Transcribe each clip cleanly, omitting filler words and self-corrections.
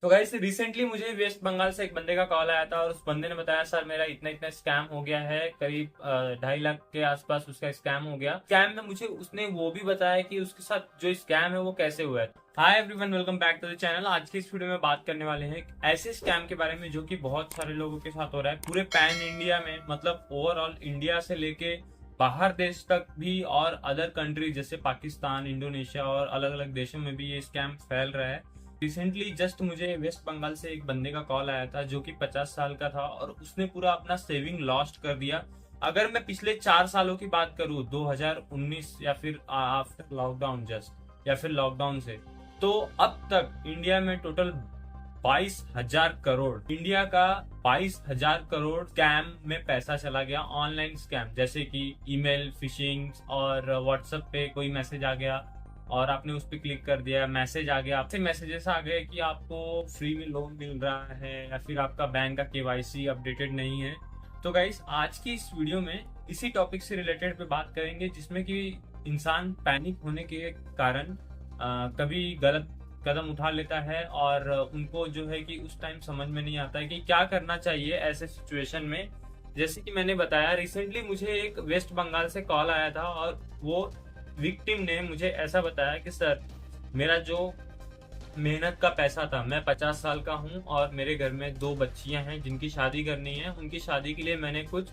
तो guys recently मुझे waste Bengal से एक बंदे का कॉल आया था और उस बंदे ने बताया सर मेरा इतना इतना स्कैम हो गया है। करीब 2.5 लाख के आसपास उसका स्कैम हो गया। स्कैम में मुझे उसने वो भी बताया कि उसके साथ जो स्कैम है वो कैसे हुआ है। Hi everyone, welcome back to the channel. आज की इस वीडियो में बात करने वाले हैं एक ऐसे स्कैम के बारे में जो कि बहुत सारे लोगों के साथ हो रहा है पूरे पैन इंडिया में, मतलब ओवरऑल इंडिया से लेके बाहर देश तक भी और अदर कंट्री जैसे पाकिस्तान, इंडोनेशिया और अलग अलग देशों में भी ये स्कैम फैल रहा है। रिसेंटली जस्ट मुझे वेस्ट बंगाल से एक बंदे का कॉल आया था जो कि 50 साल का था और उसने पूरा अपना सेविंग लॉस्ट कर दिया। अगर मैं पिछले 4 सालों की बात करूं, 2019 या फिर आफ्टर लॉकडाउन, जस्ट या फिर लॉकडाउन से, तो अब तक इंडिया में टोटल 22,000 करोड़, इंडिया का 22,000 करोड़ स्कैम में पैसा चला गया। ऑनलाइन स्कैम जैसे कि ईमेल फिशिंग और व्हाट्सएप पे कोई मैसेज आ गया और आपने उस पर क्लिक कर दिया, मैसेज आ गया, आपसे मैसेजेस आ गए कि आपको फ्री में लोन मिल रहा है या फिर आपका बैंक का केवाईसी अपडेटेड नहीं है। तो गाइस आज की इस वीडियो में इसी टॉपिक से रिलेटेड पे बात करेंगे जिसमें कि इंसान पैनिक होने के कारण कभी गलत कदम उठा लेता है और उनको जो है कि उस टाइम समझ में नहीं आता है कि क्या करना चाहिए ऐसे सिचुएशन में। जैसे कि मैंने बताया, रिसेंटली मुझे एक वेस्ट बंगाल से कॉल आया था और वो विक्टिम ने मुझे ऐसा बताया कि सर मेरा जो मेहनत का पैसा था, मैं 50 साल का हूँ और मेरे घर में 2 बच्चियां हैं जिनकी शादी करनी है। उनकी शादी के लिए मैंने कुछ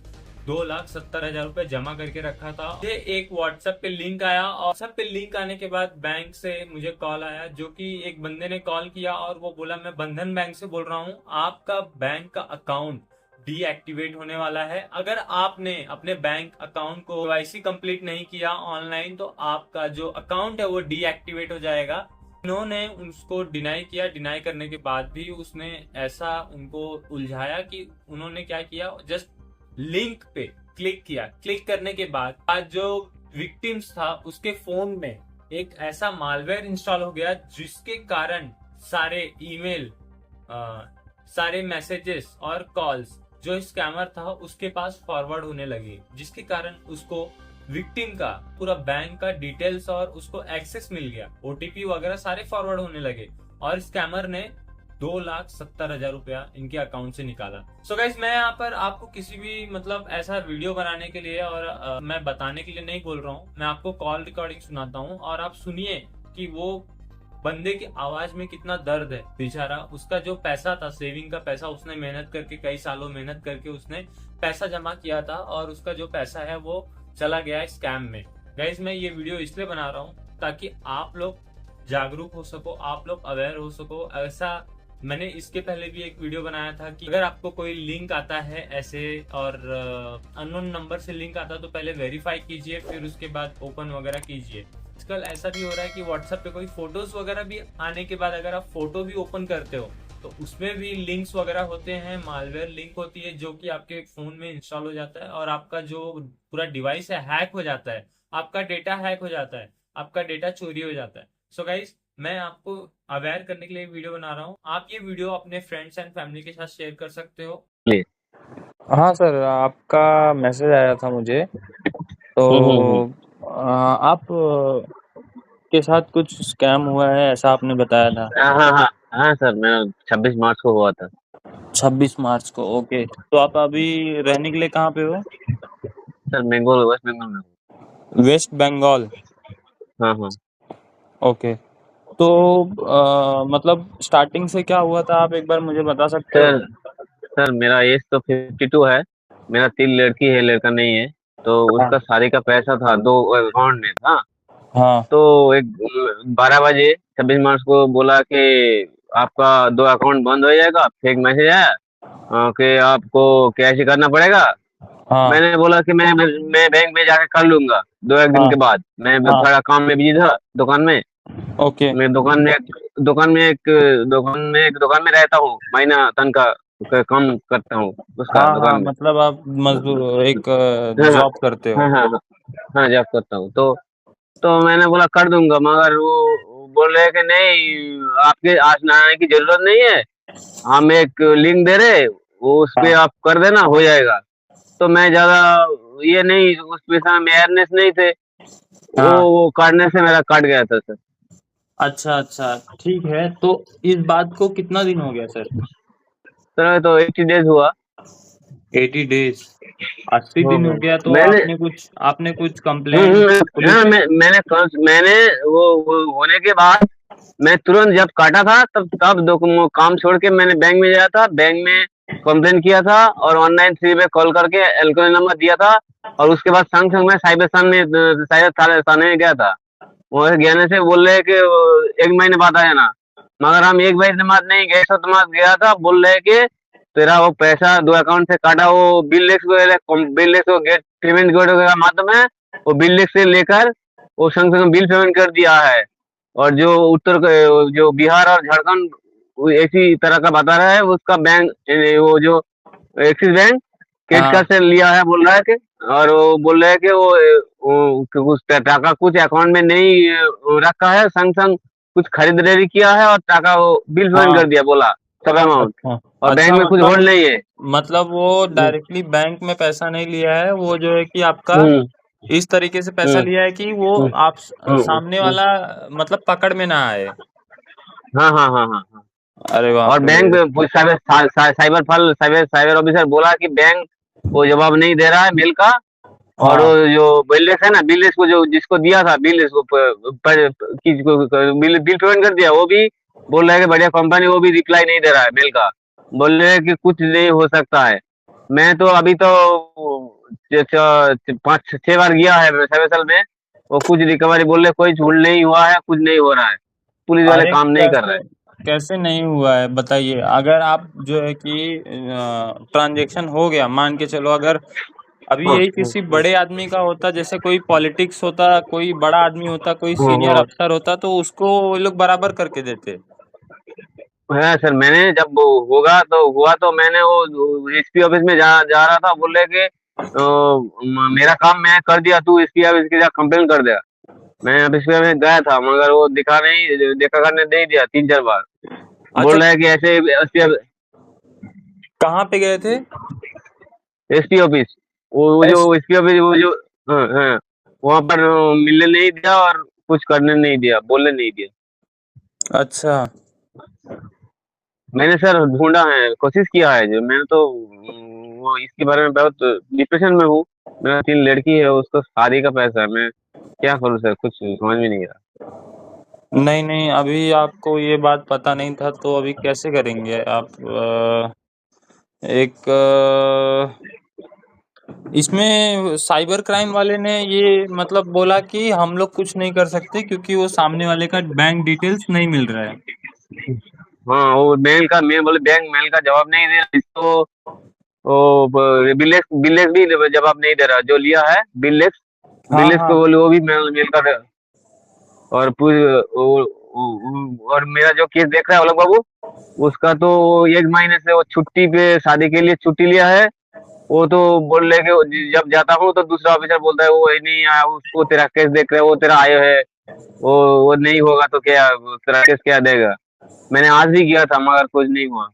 2,70,000 रुपए जमा करके रखा था। मुझे एक व्हाट्सएप पे लिंक आया और व्हाट्सएप पे लिंक आने के बाद बैंक से मुझे कॉल आया, जो कि एक बंदे ने कॉल किया और वो बोला मैं बंधन बैंक से बोल रहा हूँ, आपका बैंक का अकाउंट डीएक्टिवेट होने वाला है। अगर आपने अपने बैंक अकाउंट को केवाईसी कंप्लीट नहीं किया ऑनलाइन तो आपका जो अकाउंट है वो डीएक्टिवेट हो जाएगा। उन्होंने उसको डिनाई किया। डिनाई करने के बाद भी उसने ऐसा उनको उलझाया कि उन्होंने क्या किया, जस्ट लिंक पे क्लिक किया। क्लिक करने के बाद आज जो विक्टिम्स था उसके फोन में एक ऐसा मालवेयर इंस्टॉल हो गया जिसके कारण सारे ईमेल, सारे मैसेजेस और कॉल्स जो स्कैमर था उसके पास फॉरवर्ड होने लगे, जिसके कारण उसको विक्टिम का पूरा बैंक का डिटेल्स और उसको एक्सेस मिल गया। ओटीपी वगैरह सारे फॉरवर्ड होने लगे और स्कैमर ने 2,70,000 रुपया इनके अकाउंट से निकाला। सो गाइस, मैं यहाँ पर आपको किसी भी मतलब ऐसा वीडियो बनाने के लिए और मैं बताने के लिए नहीं बोल रहा हूँ। मैं आपको कॉल रिकॉर्डिंग सुनाता हूँ और आप सुनिए कि वो बंदे की आवाज में कितना दर्द है। बेचारा, उसका जो पैसा था, सेविंग का पैसा, उसने मेहनत करके, कई सालों मेहनत करके उसने पैसा जमा किया था और उसका जो पैसा है वो चला गया है स्कैम में। गाइस, मैं ये वीडियो इसलिए बना रहा हूँ ताकि आप लोग जागरूक हो सको, आप लोग अवेयर हो सको। ऐसा मैंने इसके पहले भी एक वीडियो बनाया था कि अगर आपको कोई लिंक आता है ऐसे और अननोन नंबर से लिंक आता है तो पहले वेरीफाई कीजिए, फिर उसके बाद ओपन वगैरह कीजिए। आजकल ऐसा भी हो रहा है कि व्हाट्सएप पे कोई फोटोज वगैरह भी आने के बाद अगर आप फोटो भी ओपन करते हो तो उसमें भी लिंक्स वगैरह होते हैं, मालवेयर लिंक होती है जो कि आपके फोन में इंस्टॉल हो जाता है और आपका जो पूरा डिवाइस है हैक हो जाता है, आपका डेटा हैक हो जाता है, आपका डेटा चोरी हो जाता है। सो गाइस, मैं आपको अवेयर करने के लिए वीडियो बना रहा हूँ। आप ये वीडियो अपने फ्रेंड्स एंड फैमिली के साथ शेयर कर सकते हो। प्लीज। हाँ सर, आपका मैसेज आया था मुझे। तो हम्म। आप के साथ कुछ स्कैम हुआ है ऐसा आपने बताया था। हाँ हाँ हाँ। हाँ सर, मेरा 26 मार्च को हुआ था। 26 मार्च को, ओके। तो आप अभी रहने के लिए कहाँ पे हो? सर बंगाल, वेस्ट बंगाल में हूँ। वेस्ट बंगाल, हाँ हाँ। ओके। तो मतलब स्टार्टिंग से क्या हुआ था, आप एक बार मुझे बता सकते हो? सर सर मेरा एज तो 52 है। मेरा 3 लड़की है, लड़का नहीं है। तो हाँ उसका शादी का पैसा था, 2 अकाउंट में था। हाँ तो एक 12 बजे 26 मार्च को बोला कि आपका 2 अकाउंट बंद हो जाएगा। फेक मैसेज आया कि आपको कैश करना पड़ेगा। हाँ मैंने बोला कि मैं बैंक में जाके कर लूंगा 2 एक दिन हाँ के बाद। मैं हाँ, थोड़ा काम में बिजी था दुकान में। ओके। मैं दुकान में रहता हूँ, महीना तनख्वाह का काम करता हूँ उसका हाँ दुकान हाँ, में। मतलब आप मजदूर एक हाँ हाँ जॉब करते हो। हाँ हाँ हाँ। हाँ, जॉब करता हूँ। तो मैंने बोला कर दूंगा, मगर वो बोल रहे कि नहीं, आपके आज आने की जरूरत नहीं है। हम एक लिंक दे रहे, वो उस पे हाँ आप कर देना, हो जाएगा। तो मैं ज्यादा ये नहीं, उस पे में अवेयरनेस नहीं थे। हाँ, वो काटने से मेरा कट गया था सर। अच्छा, ठीक है। तो इस बात को कितना दिन हो गया सर? सर तो 80 डेज हुआ। 80 डेज, 80 दिन हो गया तो मैंने आपने कुछ कंप्लेंट पुलिस? हाँ, मैंने वो होने के बाद मैं तुरंत जब काटा था तब दो काम छोड़ के मैंने बैंक में गया था, बैंक में कंप्लेन किया था और ऑनलाइन फ्री में कॉल करके एल्कोहल नंबर दिया था। और उसके बाद संग संग मैं साइबर थाने में गया था। वहाँ गहने से बोल रहे हैं कि वो 1 महीने बाद आ जाना। मगर हम 1 महीने बाद नहीं गए, 7 मास गया था। बोल रहे हैं कि तेरा वो पैसा 2 अकाउंट से काटा, वो बिल को गेट पेमेंट गेट के माध्यम है। वो बिल से लेकर वो संग संग बिल पेमेंट कर दिया है। और जो जो बिहार और झारखंड वो इसी तरह का बता रहा है, उसका बैंक वो जो एक्सिस बैंक क्रेडिट हाँ। कार्ड से लिया है बोल रहा है कि। और वो बोल रहे हैं कि वो कुछ टाका कुछ अकाउंट में नहीं रखा है, संग संग कुछ खरीदारी किया है और टाका वो बिल पेमेंट हाँ। कर दिया बोला, सब अमाउंट। अच्छा। और बैंक अच्छा, में कुछ होल्ड नहीं है। मतलब वो हम्म डायरेक्टली बैंक में पैसा नहीं लिया है, वो जो है कि आपका हम्म इस तरीके से पैसा हम्म लिया है कि वो हम्म आप सामने हम्म। वाला मतलब पकड़ में ना आए। हाँ हाँ हाँ हाँ हाँ। अरे और बाप रे! बैंक में साइबर ऑफिसर बोला कि बैंक वो जवाब नहीं दे रहा है बिल का। और हाँ। वो जो बिल्डेक्स है ना, बिल्डेक्स को जो जिसको दिया था, बिल्डेक्स को बिल बिल पेमेंट कर दिया, वो भी बोल रहा है कि बढ़िया कंपनी, वो भी रिप्लाई नहीं दे रहा है मेल का। बोल रहे हैं कि कुछ नहीं हो सकता है। मैं तो अभी तो 5-6 बार गया है सर्विसल में। वो कुछ रिकवरी बोल रहे, कोई झूठ नहीं हुआ है, कुछ नहीं हो रहा है। पुलिस वाले अरे काम नहीं कर कैसे रहे। कैसे नहीं हुआ है बताइए? अगर आप जो है कि ट्रांजैक्शन हो गया, मान के चलो, अगर अभी हाँ यही किसी बड़े आदमी का होता, जैसे कोई पॉलिटिक्स होता, कोई बड़ा आदमी होता, कोई हाँ सीनियर हाँ। अफसर होता, तो उसको वो लोग बराबर करके देते। है सर, मैंने जब वो हुआ तो मैंने वो एसपी ऑफिस में जा रहा था। बोल रहे कि मेरा काम मैं कर दिया, तू एसपी ऑफिस की जा कंप्लेन कर दिया। मैं ऑफिस में गया था मगर वो दिखा नहीं, देखा करने दे दिया 3-4 बार। अच्छा, बोल रहा है कि ऐसे कहाँ पे गए थे? एसपी ऑफिस, वो जो एस एसपी ऑफिस वो जो, हाँ हाँ, वहाँ पर मिलने नहीं दिया और कुछ करने नहीं दिया, बोलने नहीं दिया। अच्छा। मैंने सर ढूंढा है, कोशिश किया है। जो मैंने तो वो इसके बारे में बहुत डिप्रेशन में हूँ। मेरा 3 लड़की है, उसको शादी का पैसा है। मैं क्या करूँ सर, कुछ समझ में नहीं आ नहीं, नहीं, अभी आपको ये बात पता नहीं था, तो अभी कैसे करेंगे आप? एक इसमें साइबर क्राइम वाले ने ये मतलब बोला कि हम लोग कुछ नहीं कर सकते क्योंकि वो सामने वाले का बैंक डिटेल्स नहीं मिल रहा है। रहा। हाँ, वो बोले बैंक मेल का जवाब नहीं दे रहा इसको। वो बिल्लेक्स भी जवाब नहीं दे रहा, जो लिया है बिल्लेक्स। हाँ, बिल्लेक्स को हाँ। बोले वो भी मेल मेल का और और मेरा जो केस देख रहा है अलग बाबू, उसका तो 1 महीने से वो छुट्टी पे, शादी के लिए छुट्टी लिया है। वो तो बोल रहे कि जब जाता हूँ तो दूसरा ऑफिसर बोलता है वो नहीं आया, उसको तेरा केस देख रहे हैं, वो तेरा आयो है। वो नहीं होगा तो क्या, तेरा केस क्या देगा। मैंने आज भी किया था मगर कुछ नहीं हुआ।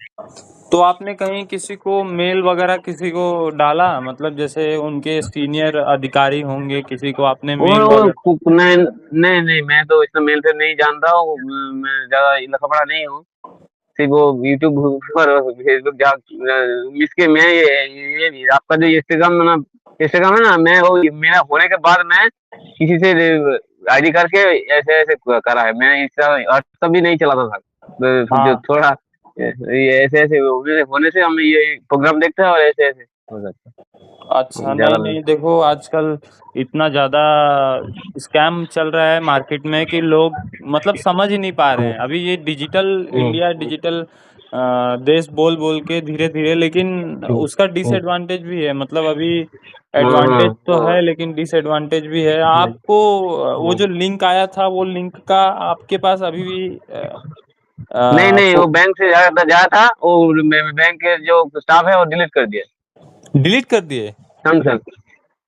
तो आपने कहीं किसी को मेल वगैरह किसी को डाला, मतलब जैसे उनके सीनियर अधिकारी होंगे, किसी को आपने मेल वगैरह? नहीं नहीं नहीं, मैं तो इतना मेल से नहीं जानता हूँ। मैं ज्यादा लफड़ा नहीं हूँ। सिर्फ वो यूट्यूब पर और फेसबुक इसके मैं ये आपका जो इंस्टाग्राम है ना, मैं वो मेरा होने के बाद मैं किसी से आईडी करके ऐसे ऐसे करा है। मैं इंस्टा भी नहीं चलाता था। जो हाँ। थोड़ा ये ऐसे ऐसे होने से हम ये प्रोग्राम देखते हैं और ऐसे ऐसे हो जाता अच्छा, है नहीं, ज्यादा। नहीं, देखो आजकल इतना ज़्यादा स्कैम चल रहा है मार्केट में कि लोग मतलब समझ ही नहीं पा रहे हैं। अभी ये डिजिटल इंडिया, डिजिटल देश बोल बोल के धीरे-धीरे, लेकिन उसका डिसएडवांटेज भी है। मतलब अभी एडवांटेज तो है लेकिन डिसएडवांटेज भी है। आपको वो जो लिंक आया था, वो लिंक का आपके पास अभी भी नहीं नहीं, फो वो बैंक से जा था, वो बैंक के जो स्टाफ है वो डिलीट कर दिया। डिलीट कर दिए? सैमसंग।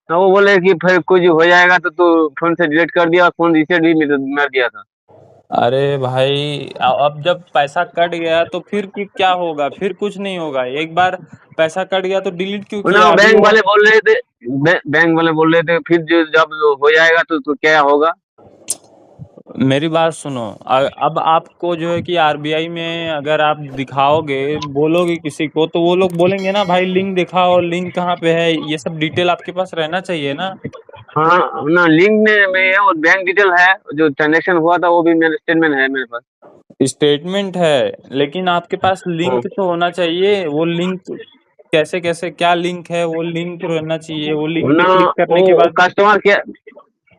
तो वो बोले कि फिर कुछ हो जाएगा तो तू फोन से डिलीट कर दिया, और फोन रीसेट भी मार दिया था। अरे भाई, अब जब पैसा कट गया तो फिर क्या होगा? फिर कुछ नहीं होगा। एक बार पैसा कट गया तो डिलीट क्यों ना, किया? वो अभी बैंक वो वाले बोल रहे थे, बैंक वाले बोल रहे थे फिर जो जब हो जाएगा तो क्या होगा। मेरी बात सुनो। अब आपको जो है कि आरबीआई में अगर आप दिखाओगे, बोलोगे किसी को, तो वो लोग बोलेंगे ना भाई लिंक दिखाओ, लिंक कहाँ पे है, ये सब डिटेल आपके पास रहना चाहिए ना। हाँ ना, लिंक में है और बैंक डिटेल है, जो ट्रांजेक्शन हुआ था वो भी मेरे स्टेटमेंट है मेरे पास। स्टेटमेंट है, लेकिन आपके पास हाँ। लिंक तो होना चाहिए। वो लिंक कैसे कैसे, क्या लिंक है, वो लिंक रहना चाहिए। वो लिंक पे ना, क्लिक करने के वो बाद कस्टमर केयर,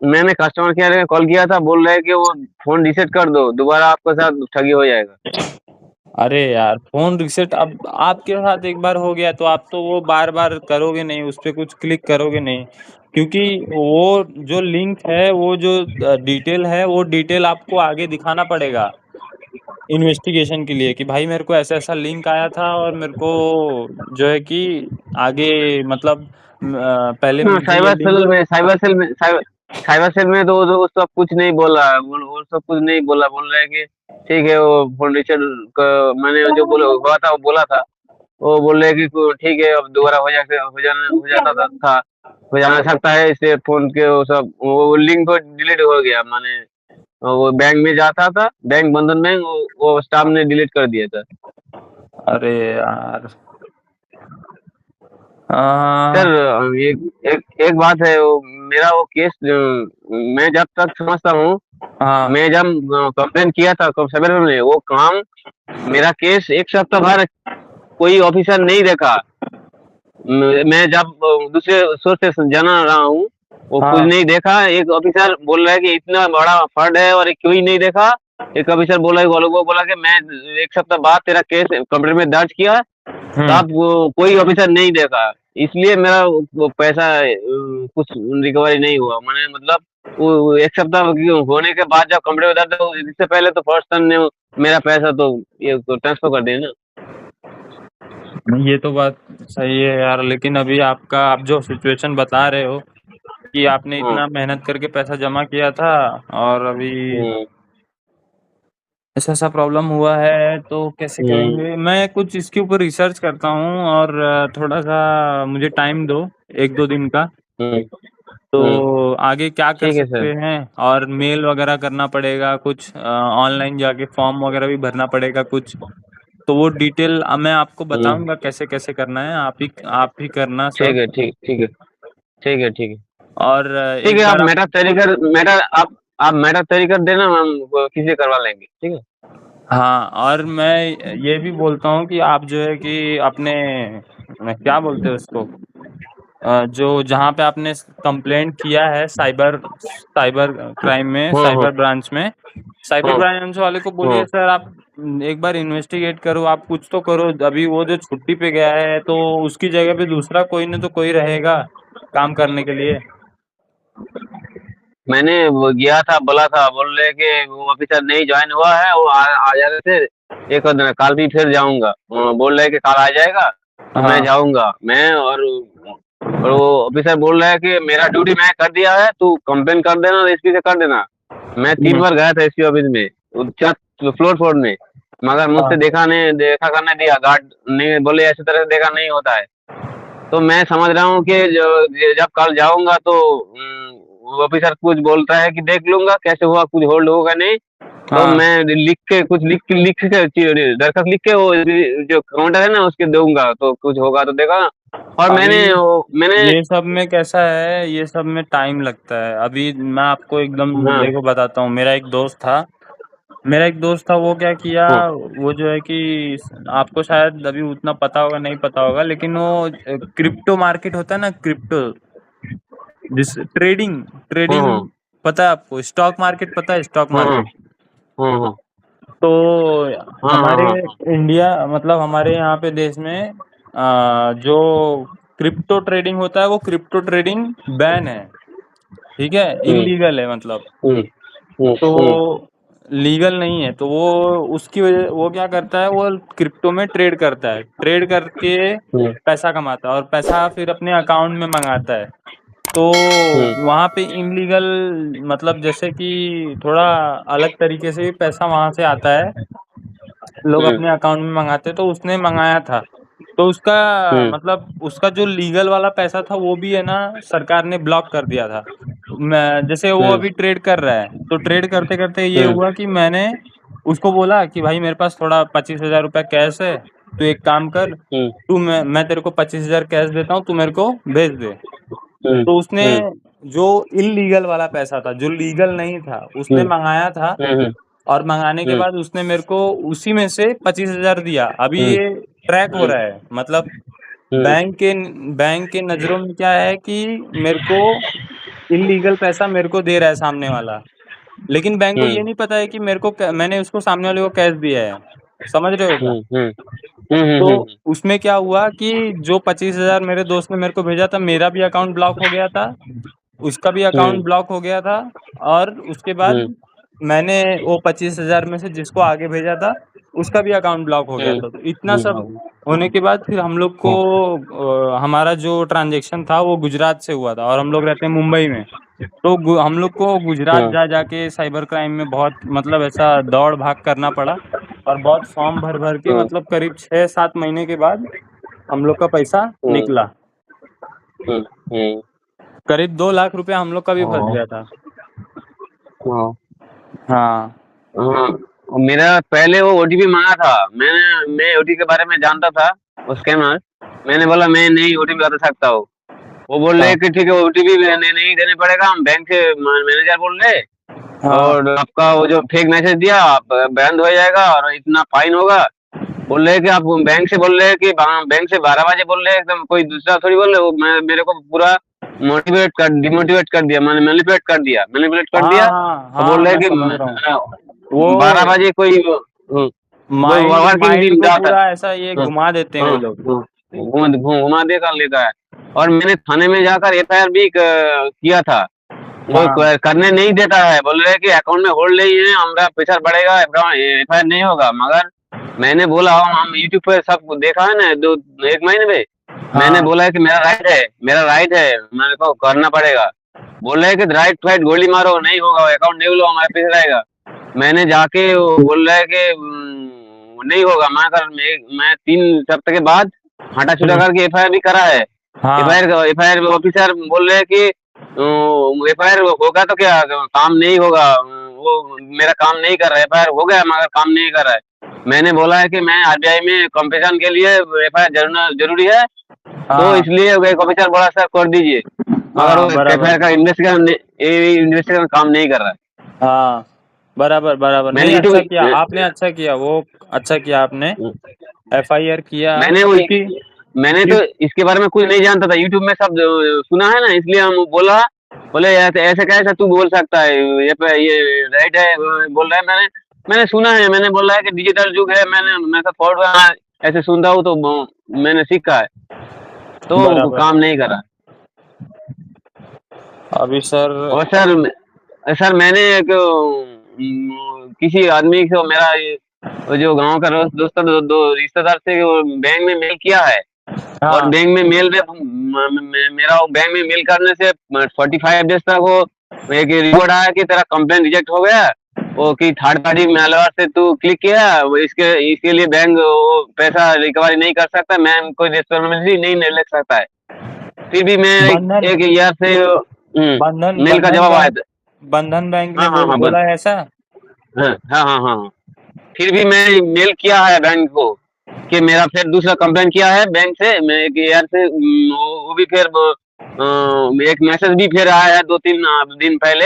मैंने कस्टमर केयर में कॉल किया था, बोल रहे हैं कि वो फोन रीसेट कर दो, दोबारा आपके साथ ठगी हो जाएगा। अरे यार, फोन रिसेट अब आपके साथ एक बार हो गया तो आप तो वो बार बार करोगे नहीं, उस पे कुछ क्लिक करोगे नहीं, क्योंकि वो जो लिंक है, वो जो डिटेल है, वो डिटेल आपको आगे दिखाना पड़ेगा इन्वेस्टिगेशन के लिए कि भाई मेरे को ऐसा ऐसा लिंक आया था और मेरे को जो है कि आगे मतलब पहले ना, मुझे ये लिंक। साइबर सेल में तो वो सब कुछ नहीं बोला, वो सब कुछ नहीं बोला, बोल रहे हैं कि ठीक है, वो फोन रीसेट मैंने जो बोला हुआ था वो बोला था, वो बोल रहे हैं कि ठीक है, अब दोबारा हो जाता था, हो जाना सकता है, इससे फोन के वो सब वो लिंक तो डिलीट हो गया, माने वो बैंक में जाता था, बैंक बंधन बैंक, वो स्टाफ ने डिलीट कर दिया था। अरे यार। सर, हाँ एक एक एक बात है, वो मेरा वो केस, मैं जब तक समझता हूँ, हाँ मैं जब कंप्लेन किया था कब सवेरे में, वो काम, मेरा केस एक सप्ताह भर कोई ऑफिसर नहीं देखा। मैं जब दूसरे सोर्स से जाना रहा हूँ, वो कुछ हाँ। नहीं देखा। एक ऑफिसर बोल रहा है कि इतना बड़ा फ्रॉड है और कोई नहीं देखा। एक ऑफिसर बोला, वो बोला कि मैं एक सप्ताह बाद तेरा केस कंप्यूटर में दर्ज किया, हम्म। तब वो कोई ऑफिसर नहीं देखा, इसलिए मेरा वो पैसा कुछ रिकवरी नहीं हुआ, मैंने मतलब वो एक सप्ताह होने के बाद जब कंप्यूटर में दर्ज, तो इससे पहले तो फर्स्ट सन ने मेरा पैसा तो ये ट्रांसफर कर दिया ना। ये तो बात सही है यार, लेकिन अभी आपका, आप जो सिचुएशन बता रहे हो कि आपने हाँ। इतना मेहनत करके पैसा जमा किया था और अभी हम्म। ऐसा ऐसा प्रॉब्लम हुआ है, तो कैसे हम्म। करेंगे। मैं कुछ इसके ऊपर रिसर्च करता हूँ और थोड़ा सा मुझे टाइम दो, एक दो दिन का। हम्म। हम्म। तो आगे क्या कर ठीक है सकते सर। हैं, और मेल वगैरह करना पड़ेगा कुछ, ऑनलाइन जाके फॉर्म वगैरह भी भरना पड़ेगा कुछ। तो वो डिटेल मैं आपको हम्म। बताऊंगा कैसे कैसे करना है, आप ही करना ठीक सब। है, ठीक ठीक है, ठीक है, ठीक है। और ठीक है, एक आप बार आप। मैटर तैयारी कर देना, हम किसी से करवा लेंगे, ठीक है। हाँ, और मैं ये भी बोलता हूँ कि आप जो है कि अपने क्या बोलते हैं उसको, जो जहाँ पे आपने कंप्लेंट किया है साइबर साइबर क्राइम में, हाँ, हाँ, साइबर ब्रांच में, साइबर हाँ, ब्रांच वाले को बोलिए हाँ। सर आप एक बार इन्वेस्टिगेट करो, आप कुछ तो करो। अभी वो जो छुट्टी पे गया है तो उसकी जगह पे दूसरा कोई न तो कोई रहेगा काम करने के लिए। मैंने वो गया था, बोला था, बोल रहे कि वो ऑफिसर नहीं ज्वाइन हुआ है, वो आ जा रहे थे, एक और दिन कल भी फिर जाऊंगा, बोल रहे कि कल आ जाएगा, तो मैं हाँ। जाऊंगा, मैं और वो ऑफिसर बोल रहा है कि मेरा ड्यूटी मैं कर दिया है, तू कंप्लेन कर देना, एसपी से कर देना। मैं 3 बार गया था एसपी ऑफिस में, फ्लोर फ्लोर में, मगर मुझसे हाँ। देखा करने दिया, गार्ड नहीं बोले, ऐसी तरह से देखा नहीं होता है। तो मैं समझ रहा हूँ कि जब कल जाऊंगा तो ऑफिसर कुछ बोलता है कि देख लूंगा कैसे हुआ, कुछ होल्ड होगा नहीं, तो हाँ। मैं लिख के दरखास्त लिख के वो जो काउंटर है ना उसके दूंगा, तो कुछ होगा तो देखा। और अभी मैंने ये सब में कैसा है, ये सब में टाइम लगता है। अभी मैं आपको एकदम हाँ, देखो बताता हूँ। मेरा एक दोस्त था, वो क्या किया, हाँ, वो जो है कि आपको शायद अभी उतना पता होगा नहीं पता होगा, लेकिन वो क्रिप्टो मार्केट होता है ना, क्रिप्टो जिस ट्रेडिंग हाँ, ट्रेडिंग हाँ, पता है आपको, स्टॉक मार्केट पता है, स्टॉक हाँ, मार्केट। हाँ, हाँ, तो हाँ, हाँ, हमारे हाँ, हाँ, इंडिया मतलब हमारे यहाँ पे देश में जो क्रिप्टो ट्रेडिंग होता है, वो क्रिप्टो ट्रेडिंग बैन है, ठीक है, हम्म, इलीगल है मतलब। हम्म, हम्म, तो हम्म, लीगल नहीं है, तो वो उसकी वजह वो क्या करता है, वो क्रिप्टो में ट्रेड करता है, ट्रेड करके हम्म, पैसा कमाता है और पैसा फिर अपने अकाउंट में मंगाता है। तो हम्म, वहाँ पे इनलीगल मतलब जैसे कि थोड़ा अलग तरीके से भी पैसा वहाँ से आता है, लोग हम्म, अपने अकाउंट में मंगाते हैं, तो उसने मंगाया था। तो उसका हम्म उसका जो लीगल वाला पैसा था वो भी है ना, सरकार ने ब्लॉक कर दिया था। जैसे वो हम्म अभी ट्रेड कर रहा है, तो ट्रेड करते करते ये हम्म हुआ कि मैंने उसको बोला कि भाई मेरे पास थोड़ा 25,000 रुपया कैश है, तू एक काम कर, हम्म मैं तेरे को 25,000 कैश देता हूँ, तू मेरे को भेज दे। हम्म तो उसने हम्म जो इलीगल वाला पैसा था, जो लीगल नहीं था, उसने हम्म मंगाया था। हम्म और मंगाने के हम्म बाद उसने मेरे को उसी में से 25,000 दिया। अभी हम्म ये ट्रैक हो हम्म रहा है, मतलब हम्म बैंक के नज़रों में क्या है कि मेरे को इलीगल पैसा मेरे को दे रहा है सामने वाला, लेकिन बैंक को ये हम्म नहीं पता है कि मैंने उसको सामने वाले को कैश दिया है। समझ रहे हो क्या? हम्म हम्म हम्म तो हम्म उसमें क्या हुआ कि जो 25,000 मेरे दोस्त ने मेरे को भेजा था, मेरा भी अकाउंट ब्लॉक हो गया था, उसका भी अकाउंट ब्लॉक हो गया था। और उसके बाद मैंने वो 25,000 में से जिसको आगे भेजा था, उसका भी अकाउंट ब्लॉक हो गया था। तो इतना सब होने के बाद फिर हम लोग को हमारा जो ट्रांजैक्शन था वो गुजरात से हुआ था, और हम लोग रहते हैं मुंबई में। तो हम लोग को गुजरात जा जाके साइबर क्राइम में बहुत मतलब ऐसा दौड़ भाग करना पड़ा, और बहुत फॉर्म भर भर के मतलब करीब 6-7 महीने के बाद हम लोग का पैसा निकला। हम्म करीब 2 लाख रुपया हम लोग का भी फंस गया था। हाँ। हाँ, मेरा पहले वो ओटीपी मांगा था। मैं ओटीपी के बारे में जानता था उसके बाद मैंने बोला मैं नहीं ओटीपी बता सकता हूँ। वो बोल रहे हाँ। कि ठीक है ओटीपी नहीं देने पड़ेगा, हम बैंक से मैनेजर बोल रहे हाँ। और आपका वो जो फेक मैसेज दिया आप बंद हो जाएगा और इतना फाइन होगा। बोल रहे कि आप बैंक से बोल रहे हैं कि बैंक से 12 बजे बोल रहे हैं, एकदम कोई दूसरा थोड़ी बोल रहे हो। मेरे को पूरा डिमोटिवेट कर दिया, मैंने मैनिपुलेट कर हाँ। दिया। हाँ। और बोल हाँ, रहे मैं हैं समझ रहा हूँ। कि वो 12 बजे कोई माइंड वर्किंग माइंड दिन को जाता है। पूरा ऐसा ये हाँ, घुमा देते हैं वो हाँ, लोग। हाँ, घुमा देकर लेता है। और मैंने थाने में जाकर एफआईआर भी किया था। वो हाँ। करने नहीं देता है, बोल रहे हैं कि अकाउंट में होल्ड नहीं है, हमारा प्रेशर बढ़ेगा, एफआईआर नहीं होगा। मगर मैंने बोला हम यूट्यूब पे सब देखा है ना, 1 महीने में मैंने हाँ। बोला है कि मेरा राइट है मेरे को करना पड़ेगा। बोल रहे हैं कि राइट राइट गोली मारो नहीं होगा, अकाउंट नहीं लो, हमारे पैसे रहेगा। मैंने जाके वो बोल रहा है कि नहीं होगा। मैं 3 सप्ताह के बाद हटा छुटा हम्म। करके एफआईआर भी करा है। हाँ। एफआईआर ऑफिसर बोल रहे हैं कि एफआईआर होगा तो क्या काम नहीं होगा, वो मेरा काम नहीं कर रहा है। एफआईआर हो गया मगर काम नहीं कर रहा है। मैंने बोला है कि मैं आरबीआई में कंपटीशन के लिए एफआईआर जरूरी है, तो हाँ। इसलिए एक ऑफिसर बोला सर कर दीजिए। मगर वो हाँ, बराबर। एफआईआर का इन्वेस्टिगेशन काम नहीं कर रहा है। हाँ, बराबर बराबर। मैंने नहीं, अच्छा किया यूट्यूब आपने, अच्छा किया वो, अच्छा किया आपने एफआईआर किया, मैंने वो क्योंकि मैंने तो इसके बारे में कुछ नहीं जानता था। यूट्यूब में सब सुना है ना, इसलिए हम बोला। बोले ऐसे ऐसे कैसे तू बोल सकता है, ये राइट है बोल रहा है। मैंने सुना है, मैंने बोला है कि डिजिटल युग है। मैं तो फॉरवर्ड ऐसे सुनता हूँ तो मैंने सीखा है, तो बराबर। काम नहीं करा। अभी सर। और सर मैंने एक किसी आदमी को मेरा वो जो गांव का दोस्त दो रिश्तेदार से वो बैंक में मेल किया है। और हाँ। बैंक में मेल में मेरा वो बैंक में मेल करने से 45 डेज तक वो एक रिपोर्ट आया कि तेरा कंप्लेन रिजेक्ट हो गया। वो कि थर्ड पार्टी मेलवार से तू क्लिक किया, वो इसके लिए बैंक वो पैसा रिकवरी नहीं कर सकता, मैं कोई रिस्पॉन्सिबिलिटी नहीं ले सकता है। फिर भी मैं बंधन एक ईयर से बंधन मेल का बंधन जवाब आया बैंक था। बंधन बैंक ने हाँ हाँ हाँ बोला है ऐसा। हाँ हाँ हाँ हाँ। फिर भी मैं मेल किया है बैंक को कि मेरा फिर दूसरा कंप्लेन किया है बैंक से। मैं एक ईयर से वो भी फिर एक मैसेज भी फिर आया है 2-3 दिन पहले।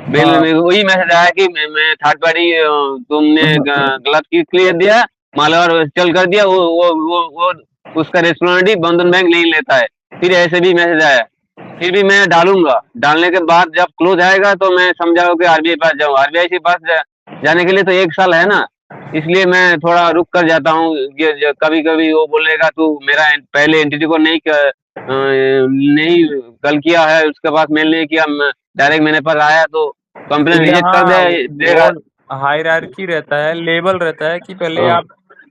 मेल हाँ। में वही मैसेज आया कि मैं थर्ड पार्टी तुमने गलत क्लियर दिया, मालवार चल कर दिया। वो उसका रिस्पॉन्सिबिलिटी बंधन बैंक नहीं लेता है। फिर ऐसे भी मैसेज आया। फिर भी मैं डालूंगा, डालने के बाद जब क्लोज आएगा तो मैं समझाऊँ कि आरबीआई पास जाऊँ। आरबीआई के पास जाने के लिए तो 1 साल है ना, इसलिए मैं थोड़ा रुक कर जाता हूँ। कभी कभी वो बोलेगा तू मेरा पहले एंटिटी को नहीं कल किया है, उसके पास मेल नहीं किया, डायरेक्ट मेरे पास आया तो कंप्लेन रिजेक्ट कर यहाँ देगा। वो हायरार्की रहता है, लेवल रहता है कि पहले हाँ आप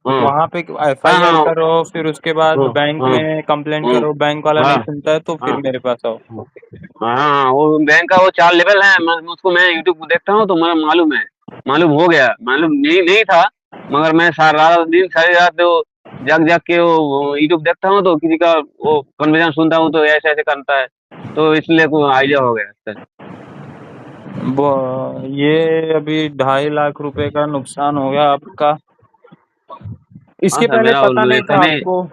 हाँ वहां पे हाँ एफआईआर हाँ करो, फिर उसके बाद हाँ बैंक हाँ में कंप्लेंट हाँ करो, बैंक वाला नहीं हाँ सुनता है तो फिर हाँ मेरे पास आओ। हाँ। वो बैंक का वो 4 लेवल है। उसको मैं यूट्यूब को देखता हूँ तो मुझे मालूम है, मालूम हो गया। मालूम नहीं था, मगर मैं सारा दिन सारी रात जाग जाग के वो यूट्यूब देखता हूँ, तो किसी का वो कन्वर्सेशन सुनता हूँ, तो ऐसे ऐसे करता है, तो इसलिए को आइडिया हो गया सर। ये अभी 2.5 लाख रुपए का नुकसान हो गया आपका। हाँ इसके सर, पहले मेरा पता नहीं था पहले आपको?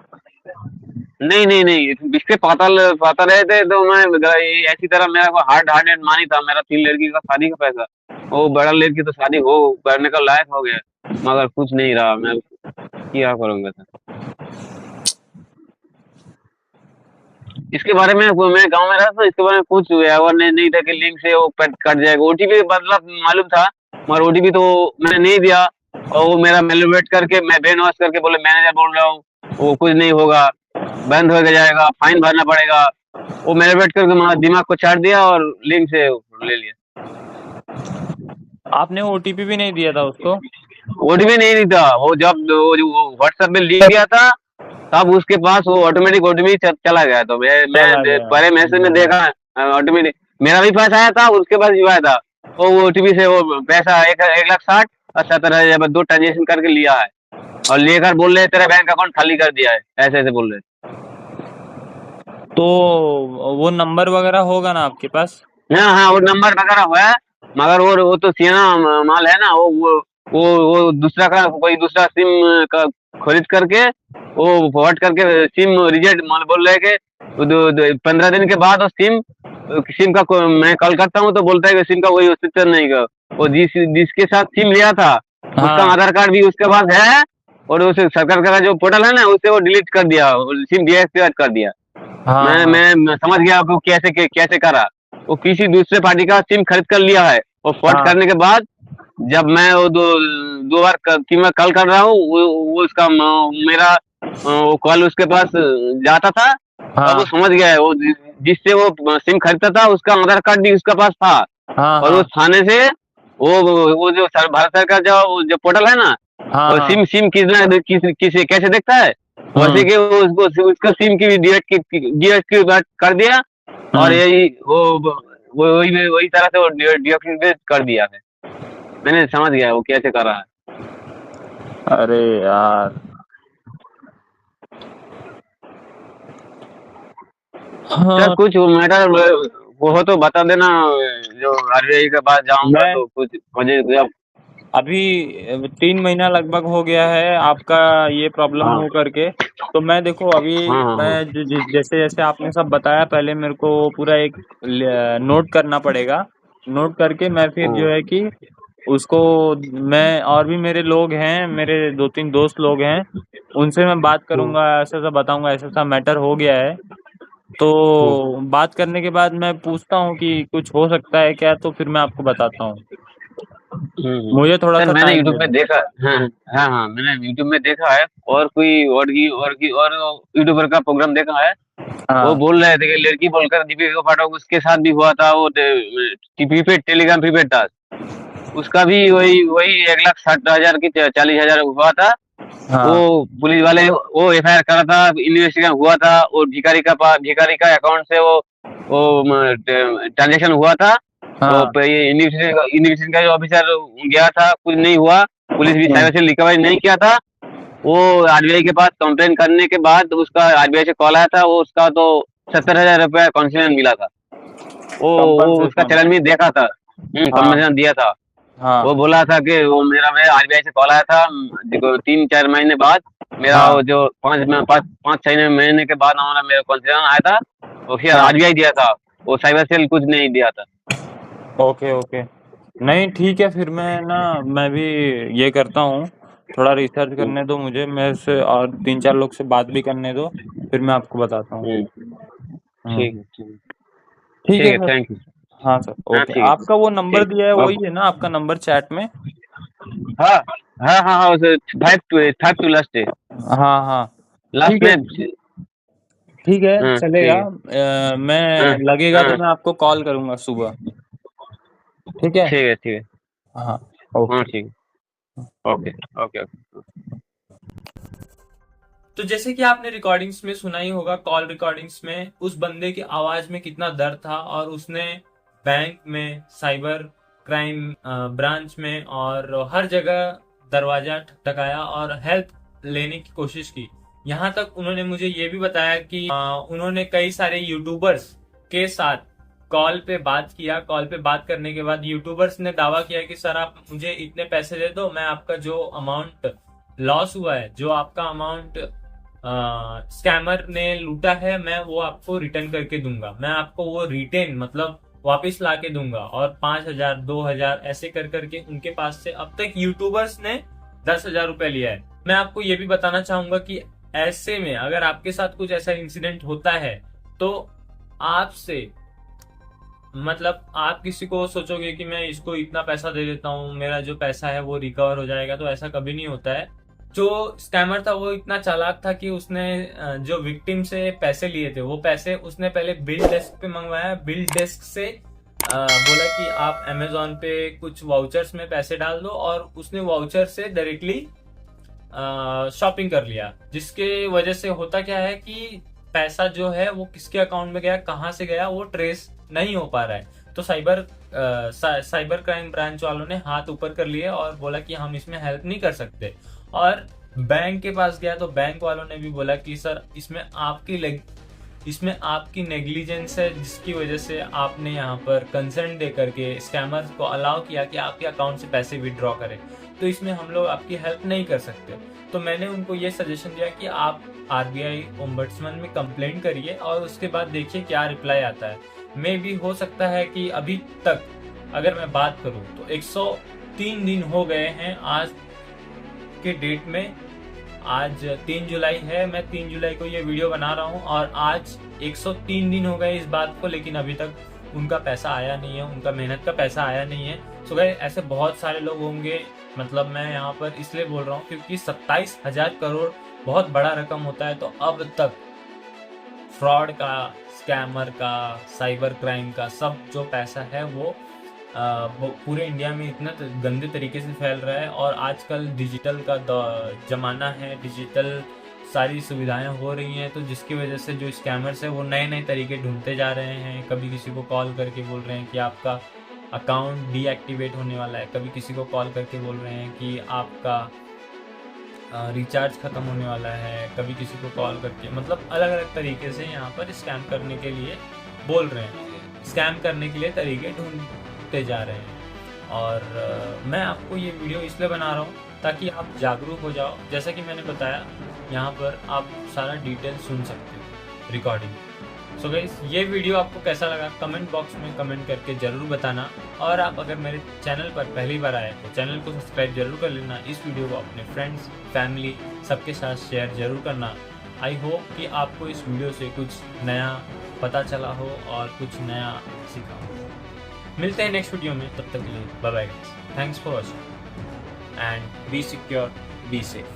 नहीं नहीं नहीं, इसके पाता रहे थे, तो मैं ऐसी तरह मेरा को हार्ड हार्ड एंड मानी था, मेरा 3 लड़की का शादी का पैसा, वो बड़ा लड़की तो शादी हो करने का लायक हो गया, मगर कुछ नहीं रहा, मैं क्या करूंगा सर। इसके बारे में मैं गांव में रहा था, इसके बारे में कुछ अवेयरनेस नहीं था कि लिंक से वो कट जाएगा। ओटीपी मतलब मालूम था, मगर ओटीपी तो मैंने नहीं दिया, और वो मेरा मैनिपुलेट करके, मैं ब्रेन वॉश करके बोले मैनेजर बोल रहा हूँ, वो कुछ नहीं होगा, बंद हो जाएगा, फाइन भरना पड़ेगा। वो मैनिपुलेट करके मेरा दिमाग को चाट दिया और लिंक से ले लिया। आपने ओटीपी भी नहीं दिया था उसको? ओटीपी नहीं था, वो जब वो व्हाट्सएप में लिंक दिया था, तब उसके पास वो ऑटोमेटिक ओटीपी चला गया, तो मैं चला गया। पहले मैसेज में देखा ऑटोमेटिक, मेरा भी पैसा आया था, उसके पास भी आया था, वो ओटीपी से वो पैसा 1,60,000 और 70,000 दो ट्रांजेक्शन करके लिया है, और लेकर बोल रहे तेरा बैंक अकाउंट खाली कर दिया है, ऐसे ऐसे बोल रहे। तो वो नंबर वगैरह होगा ना आपके पास? हाँ हाँ, वो नंबर वगैरह हुआ है, मगर वो तो सियाना माल है ना, वो दूसरा का कोई दूसरा सिम का खरीद करके वो फॉरवर्ड करके सिम रिजेक्ट माल बोल रहे हैं कि 15 दिन के बाद वो सिम का मैं कॉल करता हूँ, तो बोलता है कि सिम का वही अस्तित्व नहीं का, वो जिसके साथ सिम लिया था उसका हाँ आधार कार्ड भी उसके पास है, और उस सरकार का जो पोर्टल है ना, उससे वो डिलीट कर दिया, सिम डीएक्टिवेट कर दिया। हाँ हाँ मैं समझ गया आपको कैसे करा। वो किसी दूसरे पार्टी का सिम खरीद कर लिया है, और फ्रॉड हाँ करने के बाद जब मैं वो दो बार कि मैं कॉल कर रहा हूँ, वो उसका मेरा वो कॉल उसके पास जाता था, तब वो हाँ समझ गया है, वो जिससे वो सिम खरीदता था उसका आधार कार्ड भी उसके पास था, हाँ और हाँ उस थाने से वो जो भारत सरकार जो पोर्टल है ना, हाँ और हाँ सिम किसी कैसे देखता है, वैसे कि वो उसको उसका सिम की भी डीएक्टिवेट कर दिया, और हम्म। यही वही तरह से वो डीएक्टिवेट कर दिया है। मैंने समझ गया वो कैसे कर रहा है। अरे यार। सर हाँ। कुछ मैटर वो हो तो बता देना, जो आरबीआई के पास जाऊंगा मैं तो कुछ मुझे जब। अभी 3 महीना लगभग हो गया है आपका ये प्रॉब्लम हाँ हो करके। तो मैं देखो अभी हाँ हाँ हाँ। मैं जैसे जैसे आपने सब बताया, पहले मेरे को पूरा एक नोट करना पड़ेगा। नोट करके मैं फिर जो हाँ, है कि उसको, मैं और भी मेरे लोग हैं, मेरे 2-3 दोस्त लोग हैं, उनसे मैं बात हाँ, करूंगा, ऐसा ऐसा बताऊंगा, ऐसा ऐसा मैटर हो गया है। तो हाँ। बात करने के बाद मैं पूछता हूँ कि कुछ हो सकता है क्या, तो फिर मैं आपको बताता हूँ। मुझे थोड़ा सर सा मैंने टाइम यूट्यूब दे में दो। देखा। हाँ हाँ हाँ, मैंने यूट्यूब में देखा है, और कोई और यूट्यूबर का प्रोग्राम देखा है। वो हाँ बोल रहे थे कि लड़की बोलकर दीपिका पाठक उसके साथ भी हुआ था, वो प्रीपेड टेलीग्राम प्रीपेड था, उसका भी वही वही 1,60,000 की 40,000 हुआ था। वो हाँ पुलिस वाले वो एफआईआर करा था, इन्वेस्टिगेशन हुआ था, और भिखारी का अकाउंट से वो ट्रांजेक्शन हुआ था। वो हाँ। ये इन्वेस्टिगेशन का जो ऑफिसर गया था, कुछ नहीं हुआ, पुलिस भी हम्म। साइबर से रिकवरी नहीं किया था। वो आरबीआई के पास कंप्लेन करने के बाद उसका आरबीआई से कॉल आया था, वो उसका तो 70,000 रुपया कॉन्सेशन मिला था। वो उसका कंपनसेशन। चलन भी देखा था, हाँ कॉन्सेशन दिया था। हाँ वो बोला था कि वो मेरा आरबीआई से कॉल आया था, देखो 3-4 महीने बाद मेरा हाँ। वो जो 5-6 महीने के बाद हमारा मेरा कॉन्सेशन आया था, वो फिर हाँ। आरबीआई दिया था, वो साइबर सेल कुछ नहीं दिया था। Okay okay. नहीं ठीक है, फिर मैं भी ये करता हूँ, थोड़ा रिसर्च हम्म, करने दो मुझे, मेरे से और 3-4 लोग से बात भी करने दो, फिर मैं आपको बताता हूँ। हम्म, हम्म। ठीक है ठीक है। ठीक ठीक है है, सर। Thank you. हाँ सर, हाँ ओके। ठीक है आपका वो नंबर ठीक दिया है है, वही ओके। है ना आपका नंबर चैट में? हाँ हाँ हाँ हाँ, 5 टू लास्ट है, हाँ हाँ। लास्ट ठीक है। में। ठीक है, हाँ चलेगा। ठीक है। हाँ मैं लगेगा तो हाँ, मैं आपको कॉल करूँगा सुबह। ठीक है? ठीक है। हाँ। हाँ ओके। ठीक है, ओके ओके ओके। तो जैसे कि आपने रिकॉर्डिंग्स में सुना ही होगा, कॉल रिकॉर्डिंग्स में उस बंदे की आवाज में कितना दर्द था, और उसने बैंक में, साइबर क्राइम ब्रांच में और हर जगह दरवाजा ठकठकाया और हेल्प लेने की कोशिश की। यहाँ तक उन्होंने मुझे ये भी बताया कि उन्होंने कई सारे यूट्यूबर्स के साथ कॉल पे बात किया। कॉल पे बात करने के बाद यूट्यूबर्स ने दावा किया कि सर आप मुझे इतने पैसे दे दो, मैं आपका जो अमाउंट लॉस हुआ है, जो आपका अमाउंट स्कैमर ने लूटा है, मैं वो आपको रिटर्न करके दूंगा, मैं आपको वो रिटर्न मतलब वापस ला के दूंगा। और 5,000 2,000 ऐसे कर करके उनके पास से अब तक यूट्यूबर्स ने 10,000 रुपए लिया है। मैं आपको ये भी बताना चाहूंगा कि ऐसे में अगर आपके साथ कुछ ऐसा इंसिडेंट होता है तो आपसे मतलब आप किसी को सोचोगे कि मैं इसको इतना पैसा दे देता हूँ, मेरा जो पैसा है वो रिकवर हो जाएगा, तो ऐसा कभी नहीं होता है। जो स्कैमर था वो इतना चालाक था कि उसने जो विक्टिम से पैसे लिए थे वो पैसे उसने पहले बिल डेस्क पे मंगवाया। बिल डेस्क से बोला कि आप अमेजोन पे कुछ वाउचर्स में पैसे डाल दो, और उसने वाउचर से डायरेक्टली शॉपिंग कर लिया। जिसके वजह से होता क्या है कि पैसा जो है वो किसके अकाउंट में गया, कहाँ से गया, वो ट्रेस नहीं हो पा रहा है। तो साइबर क्राइम ब्रांच वालों ने हाथ ऊपर कर लिए और बोला कि हम इसमें हेल्प नहीं कर सकते। और बैंक के पास गया तो बैंक वालों ने भी बोला कि सर इसमें आपकी नेग्लिजेंस है, जिसकी वजह से आपने यहाँ पर कंसर्न दे करके स्कैमर्स को अलाउ किया कि आपके अकाउंट से पैसे विड्रॉ करें, तो इसमें हम लोग आपकी हेल्प नहीं कर सकते। तो मैंने उनको ये सजेशन दिया कि आप आरबीआई ओम्बड्समैन में कंप्लेंट करिए और उसके बाद देखिए क्या रिप्लाई आता है। मे भी हो सकता है कि अभी तक अगर मैं बात करूं तो 103 दिन हो गए हैं आज के डेट में। आज 3 जुलाई है, मैं 3 जुलाई को ये वीडियो बना रहा हूँ और आज 103 दिन हो गए इस बात को, लेकिन अभी तक उनका पैसा आया नहीं है, उनका मेहनत का पैसा आया नहीं है। सो गाइस ऐसे बहुत सारे लोग होंगे, मतलब मैं यहाँ पर इसलिए बोल रहा हूँ क्योंकि 27,000 करोड़ बहुत बड़ा रकम होता है। तो अब तक फ्रॉड का, स्कैमर का, साइबर क्राइम का सब जो पैसा है वो पूरे इंडिया में इतना गंदे तरीके से फैल रहा है। और आजकल डिजिटल का जमाना है, डिजिटल सारी सुविधाएं हो रही हैं, तो जिसकी वजह से जो स्कैमर्स है वो नए नए तरीके ढूंढते जा रहे हैं। कभी किसी को कॉल करके बोल रहे हैं कि आपका अकाउंट डीएक्टिवेट होने वाला है, कभी किसी को कॉल करके बोल रहे हैं कि आपका रिचार्ज खत्म होने वाला है, कभी किसी को कॉल करके मतलब अलग अलग तरीके से यहाँ पर स्कैम करने के लिए बोल रहे हैं, स्कैम करने के लिए तरीके ढूंढते जा रहे हैं। और मैं आपको ये वीडियो इसलिए बना रहा हूँ ताकि आप जागरूक हो जाओ। जैसा कि मैंने बताया यहाँ पर आप सारा डिटेल सुन सकते हो रिकॉर्डिंग। सो गाइस ये वीडियो आपको कैसा लगा कमेंट बॉक्स में कमेंट करके ज़रूर बताना। और आप अगर मेरे चैनल पर पहली बार आए तो चैनल को सब्सक्राइब जरूर कर लेना। इस वीडियो को अपने फ्रेंड्स, फैमिली सबके साथ शेयर जरूर करना। आई होप कि आपको इस वीडियो से कुछ नया पता चला हो और कुछ नया सीखा हो। मिलते हैं नेक्स्ट वीडियो में, तब तक के लिए bye bye guys, thanks for watching and be secure, be safe.